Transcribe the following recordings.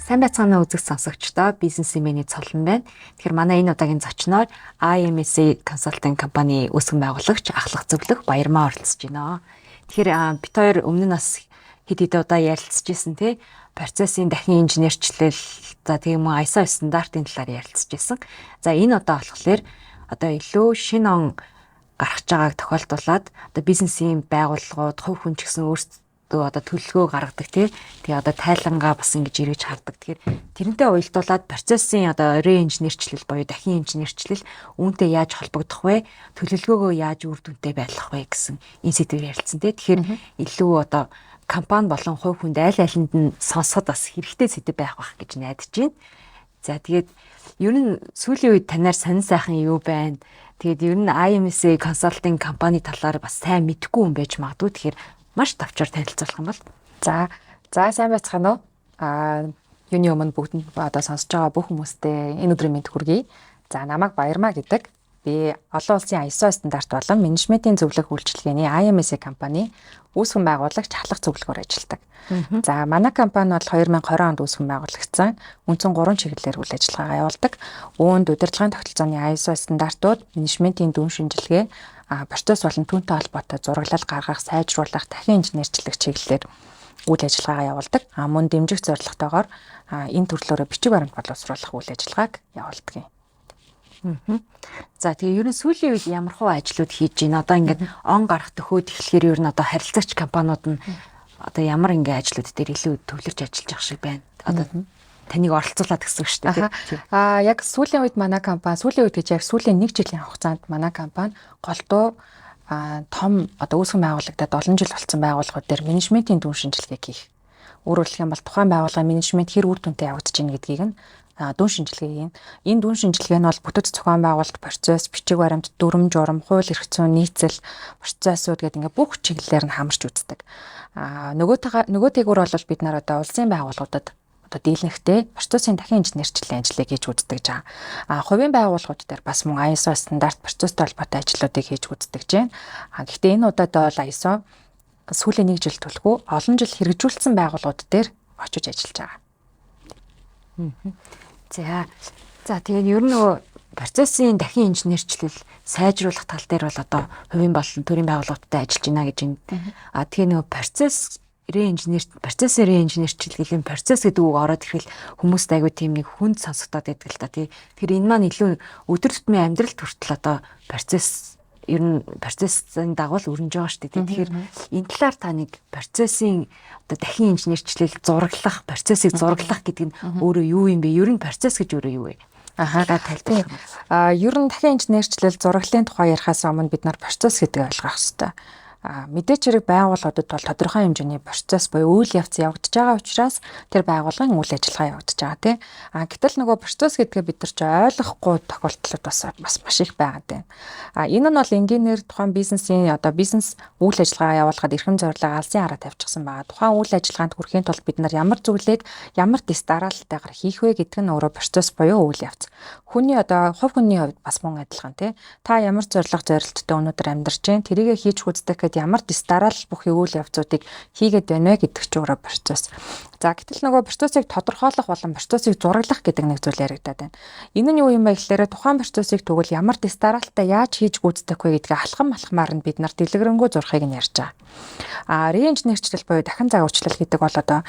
Сайн байцгаана уу үзэгч сонсогчдоо, бизнесмений цолон байна. Тэгэхээр манай энэ удаагийн зочноор IMSA Consulting компани үүсгэн байгуулагч Ахлах Зөвлөх Баярмаа оролцож байна. Тэгэхээр бид хоёр өмнө нь бас хэд удаа ярилцж ирсэн тий. Процессын дахин инженерчлэл, за тийм үү ISO стандартын талаар ярилцж ирсэн. За энэ удаа болохоор одоо илүү шинэ он гарч байгааг тохиолдуулаад одоо бизнесийн байгууллагууд, хувь хүн ч гэсэн өөрсдөө одоо төлөвлөгөө гаргадаг тий. Тэгээ одоо тайлангаа бас ингэж эргэж хардаг. Тэгэхээр тэрнтэй уялдуулаад процессын одоо реинженерчлэл буюу дахин инженерчлэл үүнтэй яаж холбогдох вэ? Төлөвлөгөөгөө яаж үр дүнтэй байлгах вэ гэсэн энэ сэдвээр ярилцсан тий. Тэгэхээр илүү одоо компани болон хувь хүнд аль алинд нь сонсоход бас хэрэгтэй сэдв байх бах гэж найдаж байна. За тэгээд ер нь сүүлийн үед танаар сонин сайхан юу байна? Тэгээд ер нь IMSA Consulting компани талаар бас сайн мэдэхгүй хүн байж магадгүй. Тэгэхээр маш тавчаар танилцуулах юм бол. За сайн байцгаана уу. Юуны өмнө бүгд одоо сонсож байгаа бүх хүмүүстээ энэ өдрийн мэнд хүргэе. За намайг Баярмаа гэдэг. Би олон улсын ISO стандарт болон менежментийн зөвлөх үйлчилгээний IMSA компани үүсгэн байгуулагч Ахлах Зөвлөхөөр ажилладаг. За манай компани бол 2020 онд үүсгэн байгуулагдсан. Үндсэн 3 чиглэлээр үйл ажиллагаагаа явуулдаг. Үүнд удирдлагын тогтолцооны ISO стандартууд, менежментийн дүн шинжилгээ, процесс болон түүнтэй холбоотой зураглал гаргах, сайжруулах, дахин инженерчлэх чиглэлээр үйл ажиллагаагаа явуулдаг. Мөн дэмжих зорилготойгоор энэ төрлөөрөө бичиг баримт боловсруулах үйл ажиллагааг явуулдаг юм. За тэгээ ер нь сүүлийн үед ямар хөө ажлууд хийж байна? Одоо ингээд он гарах төхөөд эхлэхээр ер нь одоо харилцагч компаниуд нь одоо ямар ингээ ажлууд дээр илүү төвлөрч ажиллаж байгаа шиг байна. Одоо таныг оролцуулаад гэсэн үг шүү дээ. Яг сүүлийн үед манай компани сүүлийн үед гэж яг сүүлийн 1 жилийн хугацаанд манай компани голдуу том одоо үүсгэн байгуулагдаад олон жил болсон байгууллагууд дээр менежментийн дүн шинжилгээ хийх. Өөрөөр хэлэх юм бол тухайн байгууллагын менежмент хэр үр дүнтэй явагдаж байна гэдгийг нь дүн шинжилгээ юм. Энэ дүн шинжилгээ нь бол бүтэц зохион байгуулалт процесс, бичиг баримт, дүрм журам, хууль эрх зүйн нийцэл, процессууд гэдэг ингээ бүх чиглэлээр нь хамарч үздэг. Нөгөө тэгүр бол бид нар одоо улсын байгууллагуудад одоо дийлэнхтэй процессын дахин инженерчлэлийн ажлыг хийж үздэг жаа. Хувийн байгууллагууд дээр бас мөн ISO стандарт процесстэй холбоотой ажлуудыг хийж үздэг жаа. Гэхдээ энэ удаад бол ISO сүүлийн 1 жил төлгүй олон жил хэрэгжүүлсэн байгууллагууд дээр очиж ажиллаж байгаа. За тэгээд ер нь нөгөө процессын дахин инженерчлэл сайжруулах тал дээр бол одоо хувийн болон төрийн байгууллагуудтай ажиллаж байна гэж байна. Тэгээ нөгөө процессын реинженерчлэлийн процесс гэдэг үг ороод ирэхэл хүмүүст айгүй тийм нэг хүнд сонсогдоод байдаг л та тий. Тэгэхээр энэ маань илүү өдөр тутмын амьдралд хүртэл одоо процесс ер нь процессын дагуул өрнөж байгаа шүү дээ. Тэгэхээр энэ талаар та нэг процессын одоо дахин инженерчлэл зураглах, процессыг зураглах гэдэг нь өөрөө юу юм бэ? Ер нь процесс гэж өөрөө юу вэ? Тайлбар. Ер нь дахин инженерчлэл зураглалын тухай ярихаас өмнө бид нар процесс гэдгийг ойлгох хэрэгтэй. Мэдээч хэрэг байгууллагуудад бол тодорхой хэмжээний процесс буюу үйл явц явагдаж байгаа учраас тэр байгууллагын үйл ажиллагаа явагдаж байгаа тийм. Гэтэл нөгөө процесс гэдгээ бид нар ч ойлгохгүй тохиолдлууд бас маш их байгаад байна. Энэ нь бол энгийнээр тухайн бизнесийн одоо бизнес үйл ажиллагаа явуулахад эрхэм зорилго алсын хараа тавьчихсан байгаа. Тухайн үйл ажиллагаанд хүрэхийн тулд бид нар ямар зүйлийг ямар дараалтайгаар хийх вэ гэдэг нь өөрөө процесс буюу үйл явц. Хүний одоо хувь хүний хувьд бас мөн адилхан тийм. Та ямар зорилттой өнөөдөр амьдарч байна? Тэрийгэ хийж үздэг ямар дараал бүх үйл явцуудыг хийгээд байна вэ гэдэг ч өөрөө процесс. За гэтэл нөгөө процессыг тодорхойлох болон процессыг зураглах гэдэг нэг зүйл яригадаад байна. Энэ нь юу юм бэ гэхээр тухайн процессыг тэгвэл ямар дараалтай яаж хийж гүйцэтгэх вэ гэдгийг алхамаар нь бид нар дэлгэрэнгүй зурхыг нь ярьж байгаа. Реинженерчлэл буюу дахин загварчлал гэдэг бол одоо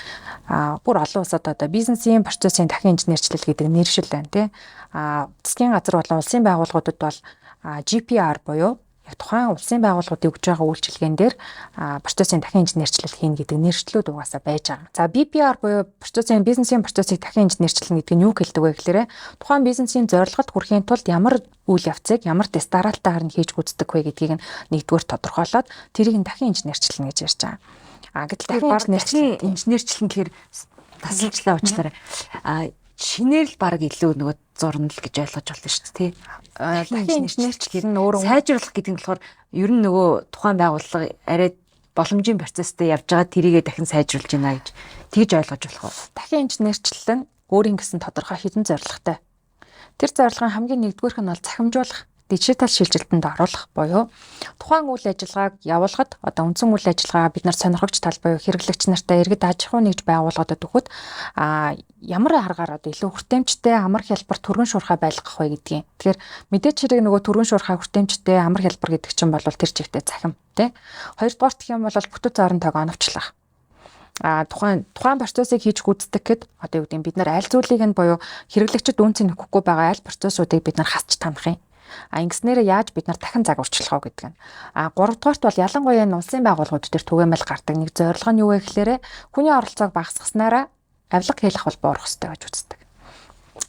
бүр олон улсад одоо бизнесийн процессын дахин инженерчлэл гэдэг нэршил байна тий. Засгийн газар болон улсын байгууллагуудад бол GPR буюу яг тухайн улсын байгууллагуудын өгж байгаа үйлчилгээн дээр процессын дахин инженерчлэл хийн гэдэг нэршлүүд угаасаа байж байгаа. За BPR буюу бизнесийн процессыг дахин инженерчлэл гэдэг нь юу хэлдэг вэ гэхээр тухайн бизнесийн зорилгод хүрэхийн тулд ямар үйл явцыг ямар дараалтайгаар нь хийж гүйцэтгэх вэ гэдгийг нэгдүгээр тодорхойлоод тэрийг дахин инженерчлэл гэж ярьж байгаа. Гэтэл дахин инженерчлэл гэхээр тасалчлаа уучлаарай. Шинээр л баг илүү нөгөө зурнал гэж ойлгож байна шүү дээ тий. Дахин инженерчлэл нь өөрөө сайжруулах гэдэг нь болохоор ер нь нөгөө тухайн байгууллага арай боломжийн процесстэй явж байгаа тэрийгэ дахин сайжруулж байна гэж тэгж ойлгож болох уу? Дахин инженерчлэл нь өөрийн гэсэн тодорхой хідэн зорилготой. Тэр зорилгын хамгийн нэгдүгüүрх нь бол цахимжуулах. дижитал шилжилтэнд оруулах буюу тухайн үйл ажиллагааг явуулахад одоо үндсэн үйл ажиллагаа бид нар сонирхогч тал буюу хэрэглэгч нартай иргэд аж ахуй нэгж байгууллагад өгөхөд ямар аргаар одоо илүү хүртээмжтэй амар хялбар түргэн шуурхай байлгах вэ гэдгийг. Тэгэхээр мэдээч хэрэг нөгөө түргэн шуурхай хүртээмжтэй амар хялбар гэдэг чинь бол тэр чигтээ цахим тий. Хоёрдугаар гэх юм бол бүтц орон тойгоо оновчлах. Тухайн процессыг хийж гүйцэтгэх гэд одоо юу гэдэг бид нар аль зүйлийг нь буюу хэрэглэгчид үнцэн нөхөхгүй байгаа аль процессуудыг бид нар хасч тамах юм. Ингэснээр яаж бид нар дахин загварчлах вэ гэдэг нь. Гуравдугаарт бол ялангуяа энэ улсын байгууллагууд дээр түгээмэл гардаг нэг зорилго нь юу вэ гэхээр хүний оролцоог багасгаснараа авилга хийх бол буурах хэрэгтэй гэж үздэг.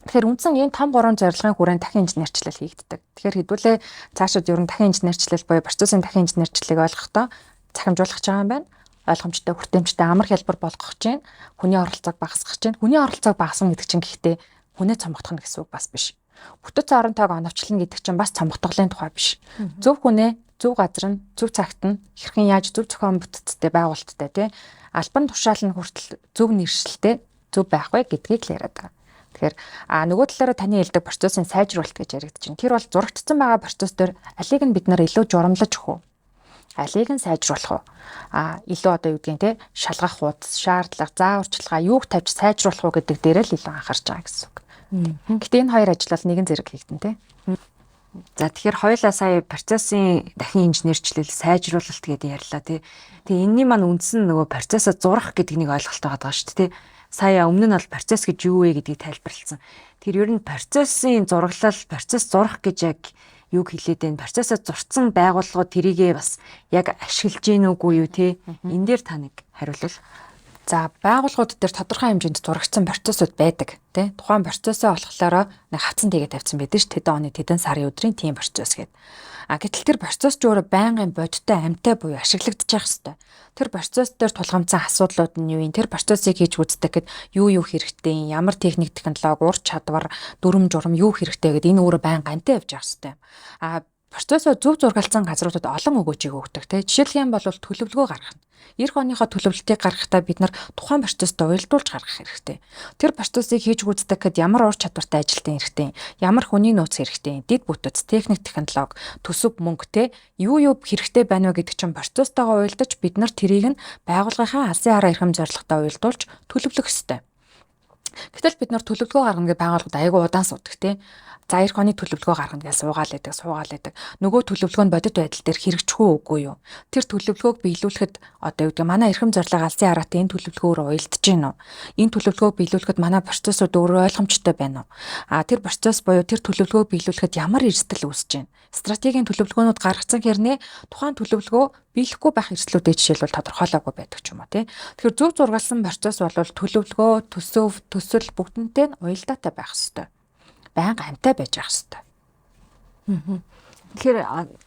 Тэгэхээр үндсэн энэ том 3 зорилгын хүрээнд дахин инженерчлэл хийгддэг. Тэгэхээр хэдүүлээ цаашид ер нь дахин инженерчлэл буюу процессын дахин инженерчлэлийг ойлгохдоо захимжуулах гэж байгаа юм байна. Ойлгомжтой хүртээмжтэй амар хялбар болгох чинь хүний оролцоог багасгах чинь хүний оролцоог багасгах гэдэг чинь гэхдээ хүнээ цомготгоно гэсэн үг бас биш. Бүтц орон тойгоо оновчлно гэдэг чинь бас цомготголын тухай биш. Зөв хүнээ зөв газар нь зөв цагт нь хэрхэн яаж зөв зохион бүтцтэй байгуулалттай тий албан тушаал нь хүртэл зөв нэршилтэй зөв байх вэ гэдгийг л яриад байгаа. Тэгэхээр нөгөө талаараа таны хэлдэг процессын сайжруулалт гэж яригдаж байна. Тэр бол зурагдсан байгаа процесс дээр алийг нь бид нар илүү журамлаж өгөх үү? Алийг нь сайжруулах уу? Илүү одоо юу гэдгийг те шалгах хуудас, шаардлага, зааварчилгаа юуг тавьж сайжруулах уу гэдэг дээр л илүү анхаарч байгаа гэсэн үг. Гэхдээ энэ хоёр ажил бол нэгэн зэрэг хийгдэн те. За тэгэхээр хоёулаа сая процессын дахин инженерчлэл сайжруулалт гэдээ ярьлаа тий. Тэгээ энэний маань үндсэн нөгөө процессоо зурах гэдэг нэг ойлголт байгаа шүү дээ тий. Сая өмнө нь бол процесс гэж юу вэ гэдгийг тайлбарлалцсан. Тэр ер нь процессын зураглал, процесс зурах гэж яг юг хэлээд байна. Процессоо зурцсан байгууллагууд тэрийгээ бас яг ашиглаж гин үгүй юу тий. Энэ дээр та нэг хариулвал. За байгууллагууд дээр тодорхой хэмжээнд зурагдсан процессууд байдаг тий. Тухайн процессоо болохоор нэг хавцан тийгээ тавьсан байдаг ш. Тэдэн оны тэдэн сарын өдрийн тийм процесс гэдэг. Гэтэл тэр процесс ч өөрөө байнгын бодиттой амьтай буюу ашиглагдчих хэвээр. Тэр процесс дээр тулгамдсан асуудлууд нь юу юм? Тэр процессыг хийж үздэг гэд юу хэрэгтэй, ямар техник технологи, ур чадвар, дүрм журам юу хэрэгтэй гэд энэ өөрөө байнга амьтай явж явах хэвээр. Процессоо зөв зургалсан газруудад олон өгөөжийг өгдөг тий. Жишээлх юм бол төлөвлөгөө гаргах нь. Эх оныхоо төлөвлөлтийг гаргахдаа бид нар тухайн процессд уялдуулж гаргах хэрэгтэй. Тэр процессыг хийж гүйцэтгэх гэд ямар ур чадвартай ажилтан хэрэгтэй, ямар хүний нууц хэрэгтэй, дэд бүтэц, техник технологи, төсөв мөнгө тий юу хэрэгтэй байна вэ гэдэг чинь процесстойгоо уялдаж бид нар тэрийг нь байгууллагынхаа алсын хараа эрхэм зорилготой уялдуулж төлөвлөх хэрэгтэй. Гэтэл бид нар төлөвлөгөө гаргана гэж байгууллагад аягүй удаан суудаг тий. За эх оны төлөвлөгөө гаргана гэж суугаал байдаг. Нөгөө төлөвлөгөө нь бодит байдал дээр хэрэгжихгүй үгүй юу? Тэр төлөвлөгөөг биелүүлэхэд одоо юу гэдэг манай эрхэм зорилго алсын хараатай энэ төлөвлөгөөр уялдаж гин үү? Энэ төлөвлөгөөг биелүүлэхэд манай процессууд өөрөө ойлгомжтой байна уу? Тэр процесс буюу тэр төлөвлөгөөг биелүүлэхэд ямар эрсдэл үүсэж байна? Стратегийн төлөвлөгөөнүүд гаргацсан хэрнээ тухайн төлөвлөгөө биелэхгүй байх эрсдлүүдээ жишээлбэл тодорхойлоогүй байдаг ч юм уу тий. Тэгэхээр зөв зургалсан процесс бол төлөвлөгөө, төсөл бүгднтэй нь уялдаатай байх ёстой. Байнга амьтай байж ах хэвээр. Тэгэхээр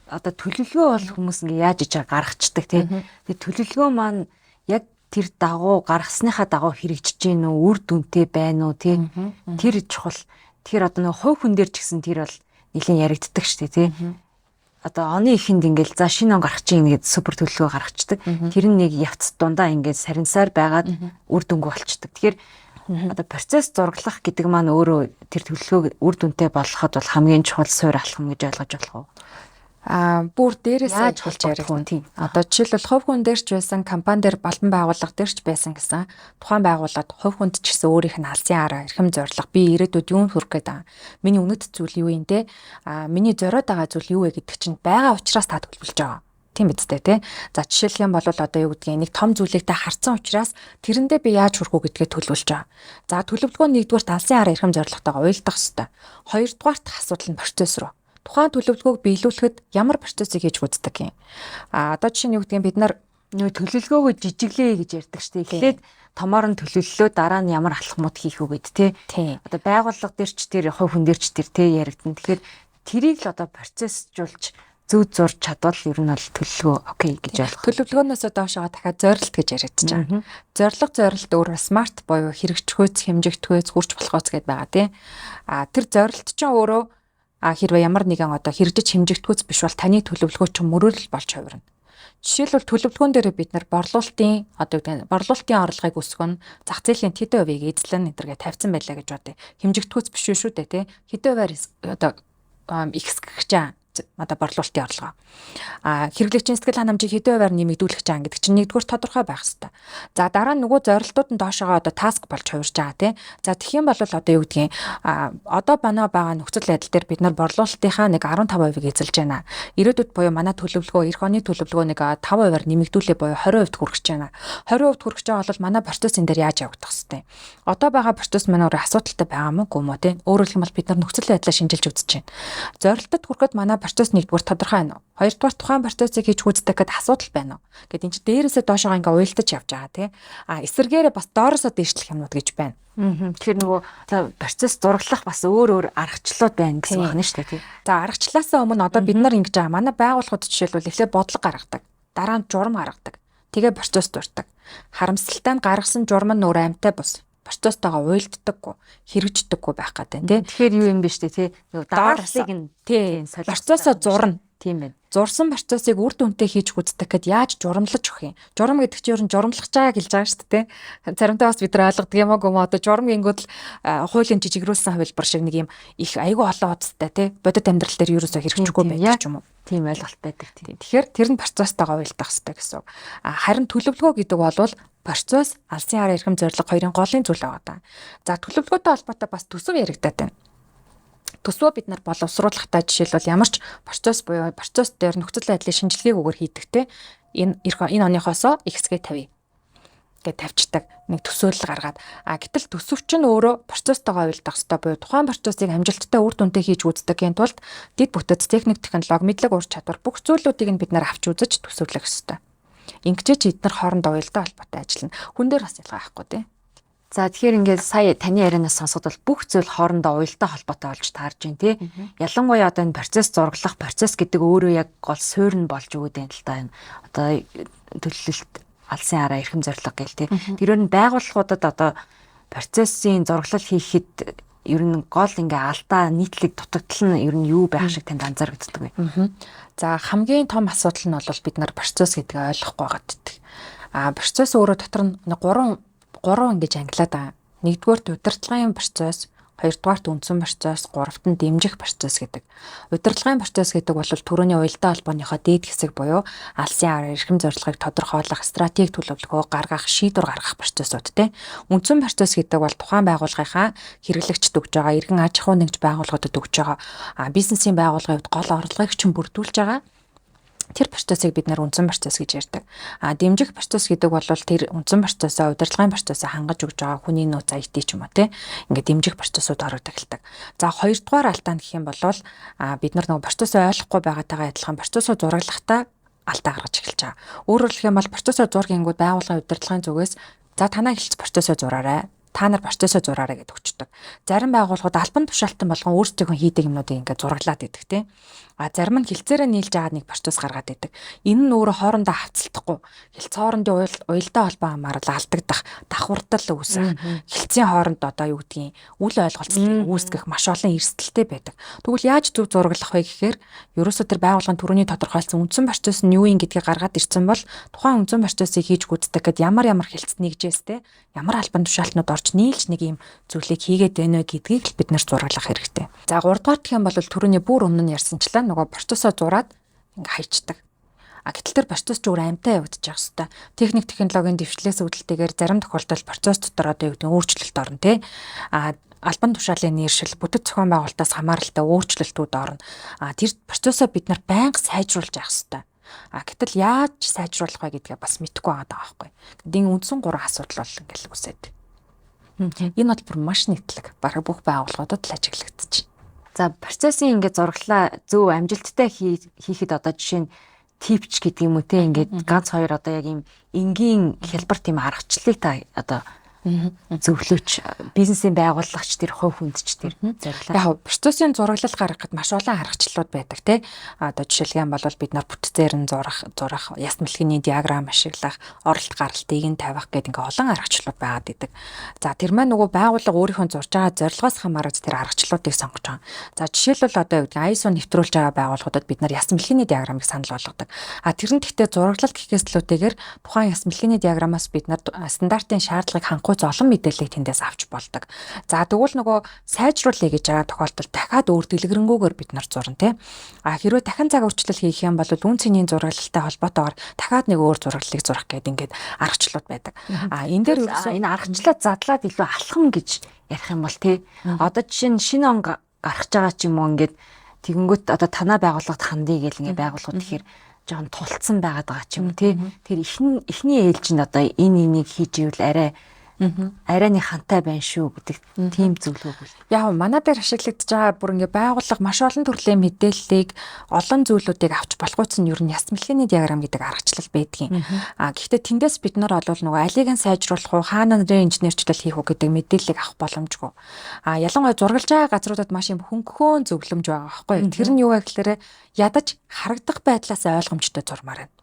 одоо төлөвлөгөө бол хүмүүс ингээ яаж иж гаргацдаг тий. Тэгээ төлөвлөгөө маань яг тэр дагуу гаргасныхаа дагуу хэрэгжиж гин үү, үр дүнтэй байна уу тий. Тэр чухал. Тэгэхээр одоо нэг хувь хүн дээр ч гэсэн тэр бол нэлийн яригддаг шүү дээ тий. Одоо оны ихэнд ингээл за шинэ он гарах чинь ингээд супер төлөвлөгөө гаргацдаг. Тэр нь нэг явц дундаа ингээд сарнисаар байгаад үр дүнгүй болчдөг. Тэгэхээр одоо процесс зураглах гэдэг маань өөрөө тэр төлөвлөгөөг үр дүнтэй болгоход бол хамгийн чухал суурь алхам гэж ойлгож болох уу? Бүр дээрээс яаж болж ярих вэ? Тийм. Одоо жишээлбэл хувь хүн дээр ч байсан, компани дээр балбан байгууллага дээр ч байсан гэсэн тухайн байгууллагад хувь хүнд ч гэсэн өөрийнх нь алсын хараа, эрхэм зорилго, би ирээдүйд юу хүрэх гээд байгаа. Миний үнэт зүйл юу юм те? Миний зориод байгаа зүйл юу вэ гэдэг чинь байгаа учраас та төлөвлөж байгаа. Тийм биз дээ тий. За жишээлх юм бол одоо юу гэдгийг нэг том зүйлийг та харсан учраас тэрэндээ би яаж хүрэх үү гэдгээ төлөвлөж байгаа. За төлөвлөгөө нэгдүгээр алсын хараа эрхэм зорилготойгоо уялдах хэрэгтэй. Хоёрдугаарт асуудал нь процесс руу. Тухайн төлөвлөгөөг биелүүлэхэд ямар процессыг хийж гүйцэтгэх юм. Одоо жишээ нь юу гэдгийг бид нар нөө төлөвлөгөөгөө жижиглээ гэж ярьдаг шүү дээ. Эхлээд томоор нь төлөвлөлөө дараа нь ямар алхмууд хийх үү гэд тий. Одоо байгууллага дээр ч тэр хувь хүн дээр ч тэр тий яригдана. Тэгэхээр тэрийг л одоо процессжуулж зөв зурж чадвал ер нь бол төлөвлөгөө окей гэж ойлгох. Төлөвлөгөөнөөс доошоо дахиад зорилт гэж яригдчихэж байгаа. Зорилт өөр смарт буюу хэрэгжихүйц, хэмжигдэхүйц, хүрч болохоц гэдээ байгаа тий. Тэр зорилт чинь өөрөө хэрвээ ямар нэгэн одоо хэрэгжиж хэмжигдэхүйц биш бол таны төлөвлөгөө чинь мөрөөлөл болж хувирна. Жишээлбэл төлөвлөгөөн дээр бид нар борлуулалтын орлогыг өсгөн, зах зээлийн тэдэн хувийг эзлэн энтергээ тавьсан байлаа гэж бодъё. Хэмжигдэхүйц биш шүү дээ тий. Хэдэн хувиар одоо ихсгэж байгаа. одоо борлуулалтын орлогоо. Хэрэглэгчийн сэтгэл ханамжийг хэдэн хувиар нэмэгдүүлэх чаан гэдэг чинь нэгдүгээр тодорхой байх хэрэгтэй. За дараа нь нөгөө зорилтууд нь доошогоо одоо таск болж хувирж байгаа тий. За тэгэх юм бол одоо юу гэдгийг одоо манай байгаа нөхцөл байдал дээр бид нар борлуулалтынхаа нэг 15%-ийг эзэлж байна. Ирээдүйд буюу манай төлөвлөгөө эх оны төлөвлөгөө нэг 5%-аар нэмэгдүүлээ буюу 20% хүрэх гэж байна. 20% хүрэх гэж байгаа бол манай процесс энэ дээр яаж явагдах хэвтэй. Одоо байгаа процесс манай өөрөө асуудалтай байгаа мó гүм үү тий. Өөрөөр хэлбэл бид нар нөхцөл байдлаа шинжилж үзэж байна. Зорилтод хүрэхэд манай процесс нэгдүгээр тодорхой байна уу? Хоёрдугаар тухайн процессыг хийж гүйцэтгэх гэдэг асуудал байна уу? Гэт энэ чинь дээрээсээ доошоо ингээ уялдаж явж байгаа тий. Эсэргээрээ бас доороосоо дээшлэх юмнууд гэж байна. Тэгэхээр нөгөө процесс зураглах бас өөр аргачлалууд байна гэсэн байна шүү дээ тий. За аргачлалаасаа өмнө одоо бид нар ингэж байгаа. Манай байгууллагууд жишээлбэл эхлээд бодлого гаргадаг. Дараа нь журам гаргадаг. Тэгээ процесс дуртай. Харамсалтай нь гаргасан журам нь өөр амьтай бус. Процесстойгоо уйлддаггүй, хэрэгждэггүй байх гэдэг тий. Тэгэхээр юу юм бэ штэ тий. Дарааллыг нь тий процессоо зурна. Тийм байна. Зурсан процессыг үр дүнтэй хийж гүйцэтгэх гээд яаж журамлаж өгөх юм. Журам гэдэг чинь ер нь журамлах байгааг хэлж байгаа шүү дээ. Заримдаа бас бид нар ойлгодог юм аа одоо журам гингүүд л хуулийн жижигрүүлсэн хувилбар шиг нэг юм их айгүй олон удастай тий. Бодит амьдрал дээр ерөөсөө хэрэгжихгүй байдаг ч юм уу. Тийм ойлголт байдаг тий. Тэгэхээр тэр нь процесстойгоо уялдах хэрэгтэй гэсэн. Харин төлөвлөгөө гэдэг бол процесс, алсын хараа эрхэм зорилго хоёрын голын зүйл байгаа. За төлөвлөгөөтэй холбоотой бас төсөв яригадаад байна. Төсвөө бид нар боловсруулахдаа жишээлбэл ямар ч процесс буюу процесс дээр нөхцөл байдлын шинжилгээг өгөр хийдэгтэй энэ оныхоосоо их хэсгээ тавья гэж тавьчихдаг нэг төсөөлөл гаргаад гэтэл төсөв чинь өөрөө процесстойгоо уялдах хэрэгтэй буюу тухайн процессыг амжилттай үр дүнтэй хийж гүйцэтгэхийн тулд дэд бүтэц техник технологи мэдлэг ур чадвар бүх зүйлүүдийг нь бид нар авч үзэж төсөөлөх хэрэгтэй. Ингэжээч бид нар хоорондоо уялдаа холбоотой ажиллана. Хүн дээр бас ялгаа байхгүй тий. За тэгэхээр ингээд сая таны ярианаас сонсоход бол бүх зүйл хоорондоо уялдаа холбоотой болж таарж байна тий. Ялангуяа одоо энэ процесс зураглах процесс гэдэг өөрөө яг гол суурь нь болж өгöd юм л да. Одоо төлөлт алсын хараа эрхэм зорилго гэл тий. Тэрээр нь байгууллагуудад одоо процессын зураглал хийхэд ер нь гол ингээ алдаа нийтлэг дутагдал нь ер нь юу байх шиг танд анзаарэгддэг вэ? За хамгийн том асуудал нь бол бид нар процесс гэдгийг ойлгохгүй байгаа гэдэг. Процесс өөрөө дотор нь 3 ингэж ангилаад байгаа. Нэгдүгээр удирдлагын процесс, хоёрдугаарт үндсэн процесс, гуравт нь дэмжих процесс гэдэг. Удирдлагын процесс гэдэг бол төрөний уялдаа холбооныхоо дээд хэсэг буюу алсын хараа эрхэм зорилгыг тодорхойлох, стратеги төлөвлөгөө гаргах, шийдвэр гаргах процессууд тийм. Үндсэн процесс гэдэг бол тухайн байгууллагынхаа хэрэглэгчд өгж байгаа, иргэн аж ахуй нэгж байгууллагуудад өгж байгаа бизнесийн байгууллагын хувьд гол орлогыг чинь бүрдүүлж байгаа. Тэр процессыг бид нар үндсэн процесс гэж ярьдаг. Дэмжих процесс гэдэг бол тэр үндсэн процессоо удирдлагын процессоо хангаж өгж байгаа хүний нөөц IT ч юм уу тий. Ингээд дэмжих процессууд ороод эхэлдэг. За хоёрдугаар алдаа гэх юм бол бид нар нөгөө процессоо ойлгохгүй байгаагаатай адилхан процессоо зураглахдаа алдаа гаргаж эхэлж байгаа. Өөрөөр хэлэх юм бол процессоо зургингүүд байгууллагын удирдлагын зүгээс за танаа хэлц процессоо зураарай. Та нар процессоо зураарай гэдэг өчтдөг. Зарим байгууллагууд албан тушаалтан болгон өөрсдөө хийдэг юмнуудыг ингээд зураглаад идэг тийм. Зарим нь хилцээрээ нийлж байгаа нэг процесс гаргаад идэг. Энэ нь өөрөө хоорондоо хавцалдахгүй. Хилцээ хоорондын уялдаа холбоо хамаарал алдагдах, давхурдал үүсэх, хилцээний хооронд одоо юу гэдгийг үл ойлголцол үүсгэх маш олон эрсдэлтэй байдаг. Тэгвэл яаж зөв зураглах вэ гэхээр ерөөсөө тэр байгууллагын төрөний тодорхойлсон үндсэн процесс нь юу юм гэдгийг гаргаад ирсэн бол тухайн үндсэн процессыг хийж гүйцэтгэх гээд ямар хилцэд нэгжээс те ямар албан тушаалтнууд орж нийлж нэг юм зүйлийг хийгээд байна вэ гэдгийг л бид нар зураглах хэрэгтэй. За 3 дугаар гэх юм бол төрөний бүр өмнө нь ярьсанчлаа нөгөө процессоо зураад ингээ хайчдаг. Гэтэл тэр процесс зүгээр амтаа явагдаж байгаа хэвээр. Техник технологийн дэвшлээс үүдэлтэйгээр зарим тохиолдолд процесс дотор одоо юу гэдэг нь өөрчлөлт орно тий. Албан тушаалын нэршил, бүтэц зохион байгуулалтаас хамааралтай өөрчлөлтүүд орно. Тэр процессоо бид нар байнга сайжруулж явах хэвээр. Гэтэл яаж сайжруулах вэ гэдгээ бас мэдэхгүй байгаа байхгүй. Гэтэл үндсэн 3 асуудал бол ингээл үсээд. Энэ бол бүр маш нийтлэг. Бараг бүх байгууллагуудад л ажиглагдчих. За процессын ингээд зураглаа зөв амжилттай хийхэд одоо жишээ нь типч гэдэг юм уу те ингээд ганц хоёр одоо яг юм энгийн хялбар тийм аргачлалыг та одоо зөвлөж бизнесийн байгуулагч тэр хувь хүндч тэр Яг зориглоо. процессын зураглал гаргахад маш олон аргачлалууд байдаг тий. Одоо жишээлхэн бол бид нар бүтцээр нь зурах, яс мэлхийний диаграм ашиглах, оролт гаралтыг нь тавих гэдэг ингээ олон аргачлалууд байгаад идэг. За тэр маань нөгөө байгууллага өөрийнхөө зурж байгаа зорилгоос хамаарат тэр аргачлалуудыг сонгож байгаа. За жишээлбэл одоо юу гэдэг ISO нэвтрүүлж байгаа байгууллагуудад бид нар яс мэлхийний диаграмыг санал болгодог. Тэр нь гэхдээ зураглалт гэхээс илүүтэйгээр тухайн яс мэлхийний диаграмаас бид нар стандартын шаардлагыг хангах нууц олон мэдээллийг тэндээс авч болдог. За тэгвэл нөгөө сайжруулъя гэж байгаа тохиолдолд дахиад өөр дэлгэрэнгүйгээр бид нар зурна тий. Хэрвээ дахин цаг өөрчлөл хийх юм бол үн цэнийн зурагlalтай холбоотойгоор дахиад нэг өөр зураглалыг зурах гэдэг ингээд аргачлалууд байдаг. Энэ дээр ерөөсөө энэ аргачлалаа задлаад илүү алхам гэж ярих юм бол тий. Одоо жишээ нь шинэ он гарах байгаа ч юм уу ингээд тэгэнгүүт одоо танаа байгууллагад хандъя гэл ингээд байгууллагууд тэгэхээр жоохон тулцсан байгаад байгаа ч юм уу тий. Тэр эхний ээлжинд одоо энийг хийж ивэл арайны хантай байна шүү гэдэг тийм зөвлөгөөг үл. Яг манай дээр ашиглагдж байгаа бүр ингээ байгууллага маш олон төрлийн мэдээллийг олон зүйлүүдийг авч болохгүйц нь ер нь яс мэлхээний диаграм гэдэг аргачлал байдгийн. Гэхдээ тэндээс бид нар олвол нөгөө алийг нь сайжруулах уу, хаана нэрийн инженерчлэл хийх үү гэдэг мэдээллийг авах боломжгүй. Ялангуяа зургалж байгаа газруудад маш юм хөнгөхөөн зөвлөмж байгаа байхгүй. Тэр нь юу вэ гэхээр ядаж харагдах байдлаас ойлгомжтой зурмаар байна.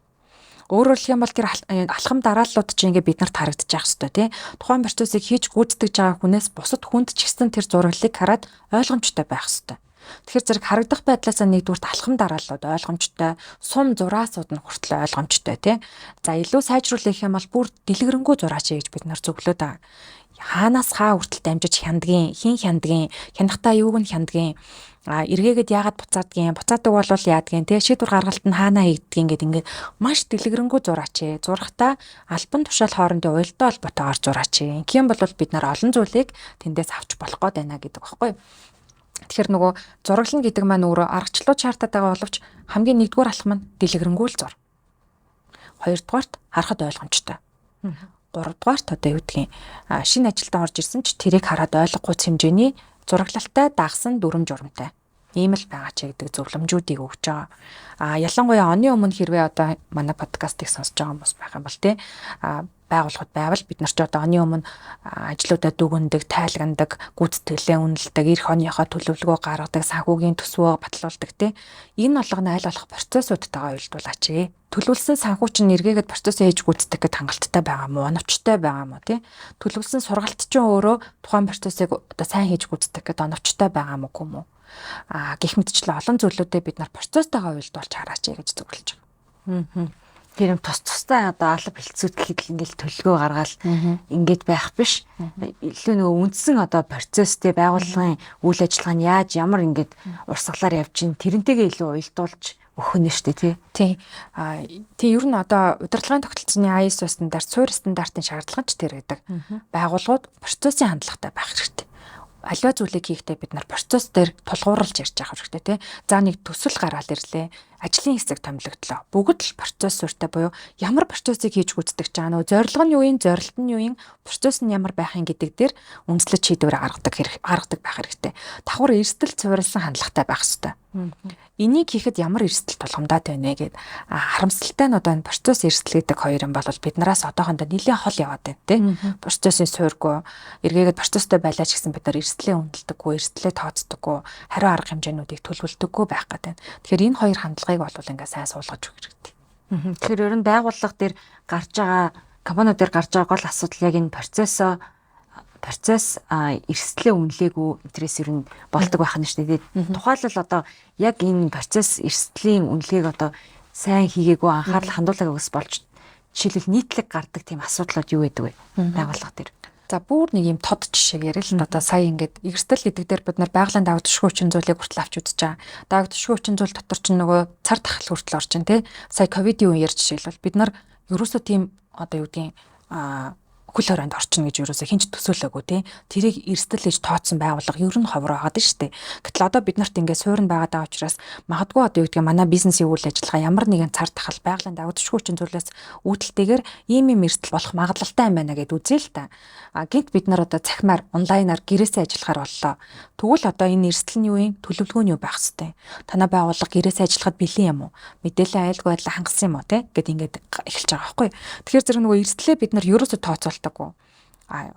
Өөрөөр хэлэх юм бол тэр алхам дарааллууд чинь ингээ бид нарт харагдаж байгаа хэвээр тий. Тухайн процессыг хийж гүйцэтгэж байгаа хүнээс бусад хүнд ч гэсэн тэр зураглалыг хараад ойлгомжтой байх хэвээр. Тэгэхээр зэрэг харагдах байдлаас нэгдүгürt алхам дарааллууд ойлгомжтой, сум зураасууд нь хүртэл ойлгомжтой тий. За илүү сайжруулах юм бол бүр дэлгэрэнгүй зураач гэж бид нар зөвлөд байгаа. Хаанаас хаа хүртэл дамжиж хяндгийн, хин хяндгийн, хянахтаа юуг нь хяндгийн, эргээгээд яагаад буцаадгийн, буцаадаг бол яадгийн, тэгээ шийдвэр гаргалт нь хаанаа хийгдгийн гэдэг ингээд маш дэлгэрэнгүй зураач. Зурхтаа албан тушаал хоорондын уялдаа холбоотойгоор зураач. Ингээм бол бид нар олон зүйлийг тэндээс авч болох гээд байна гэдэг багхгүй. Тэгэхээр нөгөө зураглал гэдэг маань өөрөө аргачлалууд шаардаад байгаа боловч хамгийн нэгдүгээр алхам нь дэлгэрэнгүй л зур. Хоёрдугаарт харахад ойлгомжтой. Гуравдугаарт одоо юу гэдгийг шинэ ажилдаа орж ирсэн ч тэрийг хараад ойлгохгүй хэмжээний зураглалтай дагсан дүрм журамтай. Ийм л байгаа ч гэдэг зөвлөмжүүдийг өгч байгаа. Ялангуяа оны өмнө хэрвээ одоо манай подкастыг сонсож байгаа хүмүүс байх юм бол тий байгууллагууд байвал бид нар ч одоо оны өмнө ажлуудаа дүгндэг, тайлагнадаг, гүйцэтгэлээ үнэлдэг, эх оныхоо төлөвлөгөө гаргадаг, санхүүгийн төсвөө батлуулдаг тий. Энэ болгоно аль болох процессуудтайгаа уялдуулаач. Төлөвлөсөн санхүү чинь эргээгээд процессыг хийж гүйцэтгэх гэд хангалттай байгаа мó, оновчтой байгаа мó тий. Төлөвлөсөн сургалт чинь өөрөө тухайн процессыг одоо сайн хийж гүйцэтгэх гэд оновчтой байгаа мó гүм үү? Гэх мэтчлэн олон зүйлүүдээ бид нар процесстайгаа уялдуулж хараач гэж зөвлөж байгаа. Тэр юм тустай одоо алба хэлцүүд гэхэд ингээл төлөвлөгөө гаргаал ингээд байх биш. Илүү нөгөө үндсэн одоо процесстэй байгууллагын үйл ажиллагаа нь яаж ямар ингээд урсгалаар явж чинь тэрнтэйгээ илүү уялдуулж өгөх нь шүү дээ тий. Тий ер нь одоо удирдлагын тогтолцооны ISO стандарт, суурь стандартын шаардлага ч тэр гэдэг. Байгууллагууд процессын хандлагатай байх хэрэгтэй. Аливаа зүйлийг хийхдээ бид нар процесс дээр тулгуурлаж ярьж байгаа хэрэгтэй тий. За нэг төсөл гараад ирлээ. Ажлын хэсэг томилогдлоо. Бүгд л процесс суурьтай буюу ямар процессыг хийж гүйцэтгэж байгаа нөө зорилго нь юу юм, зорилт нь юу юм, процесс нь ямар байх юм гэдэг дээр үндэслэж шийдвэр гаргадаг байх хэрэгтэй. Давхар эрсдэл цувралсан хандлагатай байх хэрэгтэй. Энийг хийхэд ямар эрсдэл тулгамдаад байна вэ гэд харамсалтай нь одоо энэ процесс эрсдэл гэдэг хоёр юм бол биднээс одоохондоо нэлээд хол яваад байна тий. Процессын суурьгүй эргээгээд процесстэй байлаач гэсэн бид нар эрсдлээ үнэлдэггүй, эрсдлээ тооцдоггүй, хариу арга хэмжээнүүдийг төлөвлөдөггүй байх гэдэг. Тэгэхээр энэ хоёр хандлагыг бол ингээ сайн суулгаж өгөх хэрэгтэй. Тэгэхээр ер нь байгууллага дээр гарч байгаа компаниуд дээр гарч байгаа гол асуудал яг энэ процесс эрсдлээ үнэлээгүй интерес ер нь болдог байх нь шүү дээ. Тухайлбал одоо яг энэ процесс эрсдлийн үнэлгээг одоо сайн хийгээгүй анхаарал хандуулаагүй ус болж жишээлбэл нийтлэг гардаг тийм асуудлууд юу байдаг вэ байгууллага дээр? За бүр нэг юм тод жишээ ярил л одоо сая ингээд эрсдэл гэдэг дээр бид нар байгалийн давагдшгүй хүчин зүйлийг хүртэл авч үзэж байгаа. Давагдшгүй хүчин зүйл дотор ч нөгөө цар тахал хүртэл орчин тий. Сая ковидын үеэр жишээлбэл бид нар ерөөсөө тийм одоо юу гэдгийг хөл хорионд орчин гэж ерөөсөө хинч төсөөлөөгүй тий. Тэрийг эрсдэл гэж тооцсон байгууллага ер нь ховор байгаад шүү дээ. Гэтэл одоо бид нарт ингээд суурь байгаад байгаа учраас магадгүй одоо юу гэдгийг манай бизнесийн үйл ажиллагаа ямар нэгэн цар тахал байгалийн давагдшгүй хүчин зүйлээс үүдэлтэйгээр ийм эрсдэл болох магадлалтай юм байна гэд үзье л та. Гинт бид нар одоо цахимаар онлайнаар гэрээсээ ажиллахаар боллоо. Тэгвэл одоо энэ эрсдэл нь юу юм? Төлөвлөгөө нь юу байх хэвтэй? Танай байгууллага гэрээсээ ажиллахад бэлэн юм уу? Мэдээлэл айлгүй байдлаа хангасан юм уу те? Гэт ингээд эхэлж байгаа байхгүй. Тэгэхээр зэрэг нөгөө эрсдлээ бид нар ерөөсөө тооцоолдоггүй.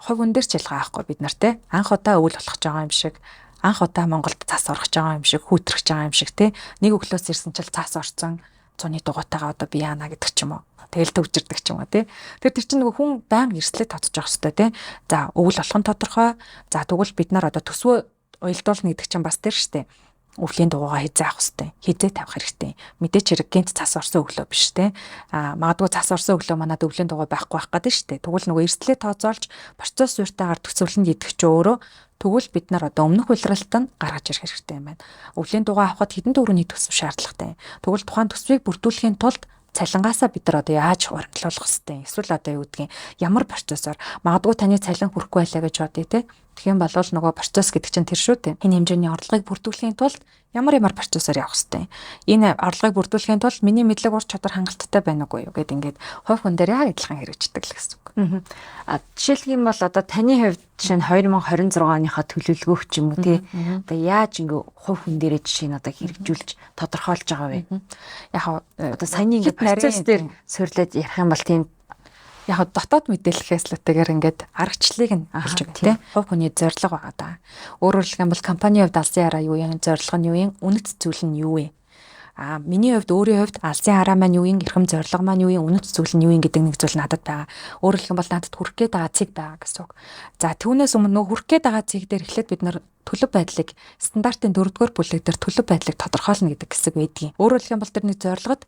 Хувь хүн дээр ч ялгаа байхгүй бид нар те. Анх удаа өвөл болох байгаа юм шиг, анх удаа Монголд цас орох байгаа юм шиг, хүүтрэх байгаа юм шиг те. Нэг өглөөс ирсэн чил цас орсон. Цуны дугуйтайгаа одоо би яана гэдэг ч юм уу. Тэгэл төвжирдэг ч юм уу тий. Тэр чинь нөгөө хүн баян эрсдлээ татчих жоох хэвээр тий. За өвөл болох нь тодорхой. За тэгвэл бид нар одоо төсвөө уялдуулна гэдэг чинь бас тэр штэ. өвлийн дугуйгаа хизээ авах хэрэгтэй. Хизээ тавих хэрэгтэй. Мэдээч хэрэг гинт цас орсон өглөө биш те. Магадгүй цас орсон өглөө манад өвлийн дугуй байхгүй байх гэдэг шүү дээ. Тэгвэл нөгөө эрсдлээ тооцоолж процесс суурьтайгаар төсөвлөн идэх ч өөрөө тэгвэл бид нар одоо өмнөх улиралтанд гаргаж ирэх хэрэгтэй юм байна. Өвлийн дугуй авахд хэдэн төгрөгийн төсөв шаардлагатай. Тэгвэл тухайн төсвийг бүрдүүлэхийн тулд цалингаасаа бид нар одоо яаж хуримтлуулах хэвтэй. Эсвэл одоо юу гэдгийг ямар процессор магадгүй таны цалин хүрэхгүй байлаа гэж бодъё те. Тэгэх юм бол нөгөө процесс гэдэг чинь тэр шүү дээ. Энэ хэмжээний орлогыг бүрдүүлэхийн тулд ямар процессор явах хэвтэй. Энэ орлогыг бүрдүүлэхийн тулд миний мэдлэг ур чадвар хангалттай байна уугүй юу гэд ингээд хувь хүн дээр яг адилхан хэрэгждэг л гэсэн үг. Жишээлх юм бол одоо таны хувьд жишээ нь 2026 оныхоо төлөвлөгөөх ч юм уу тий. Одоо яаж ингээ хувь хүн дээрээ жишээ нь одоо хэрэгжүүлж тодорхойлж байгаа вэ? Яг одоо саяны ингээ процесс дээр суурлаад ярих юм бол тийм яг дотоод мэдээлэлээс л үтэйгээр ингээд аргачлалыг нь хэлж байгаа тийм. Хувь хүний зорилго байгаа да. Өөрөөр хэлбэл компани хувьд алсын хараа юу юм, зорилго нь юу юм, үнэт зүйл нь юу вэ? Миний хувьд өөрийн хувьд алсын хараа маань юу юм, эрхэм зорилго маань юу юм, үнэт зүйл нь юу юм гэдэг нэг зүйл надад байгаа. Өөрөөр хэлбэл надад хүрэх гээд байгаа цэг байгаа гэсэн үг. За түүнээс өмнө нөх хүрэх гээд байгаа цэг дээр эхлээд бид нар төлөв байдлыг стандартын 4-р бүлэг дээр төлөв байдлыг тодорхойлно гэдэг хэсэг байдгийг. Өөрөөр хэлбэл тэр нэг зорилгод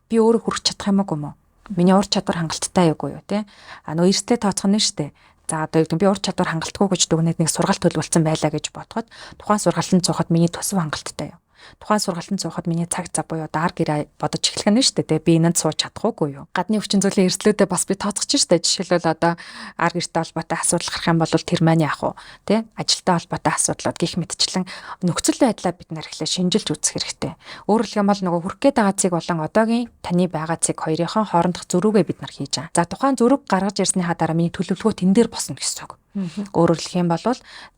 би өөрөө хүрэх чадах юм уу? Миний ур чадвар хангалттай юугүй юу те. Нөгөө эрсдэлээ тооцох нь штэ. За одоо би ур чадвар хангалтгүй гэж дүгнээд нэг сургалт төлөвлөсөн байлаа гэж бодоход тухайн сургалтанд цуухад миний төсөв хангалттай юу. Тухайн сургалтанд цуухад миний цаг зав буюу даар гэрээ бодож эхлэх нь шүү дээ. Би энэнд сууж чадахгүй юу? Гадны өвчин зүйлийн эрсдлүүдээ бас би тооцох шүү дээ. Жишээлбэл одоо ар гэртэй холбоотой асуудал гарах юм бол тэр маань яах вэ? Тэ? Ажилтай холбоотой асуудлууд гих мэтчлэн нөхцөл байдлаа бид нэр ихлэ шинжилж үзэх хэрэгтэй. Өөрөөр хэлбэл нөгөө хүрх гээд байгаа цэг болон одоогийн таны байгаа цэг хоёрын хоорондох зөрүүгээ бид нар хийж байгаа. За тухайн зөрүүг гаргаж ирсний дараа миний төлөвлөгөө тэн дээр босно гэсэн үг. Өөрөөр хэлэх юм бол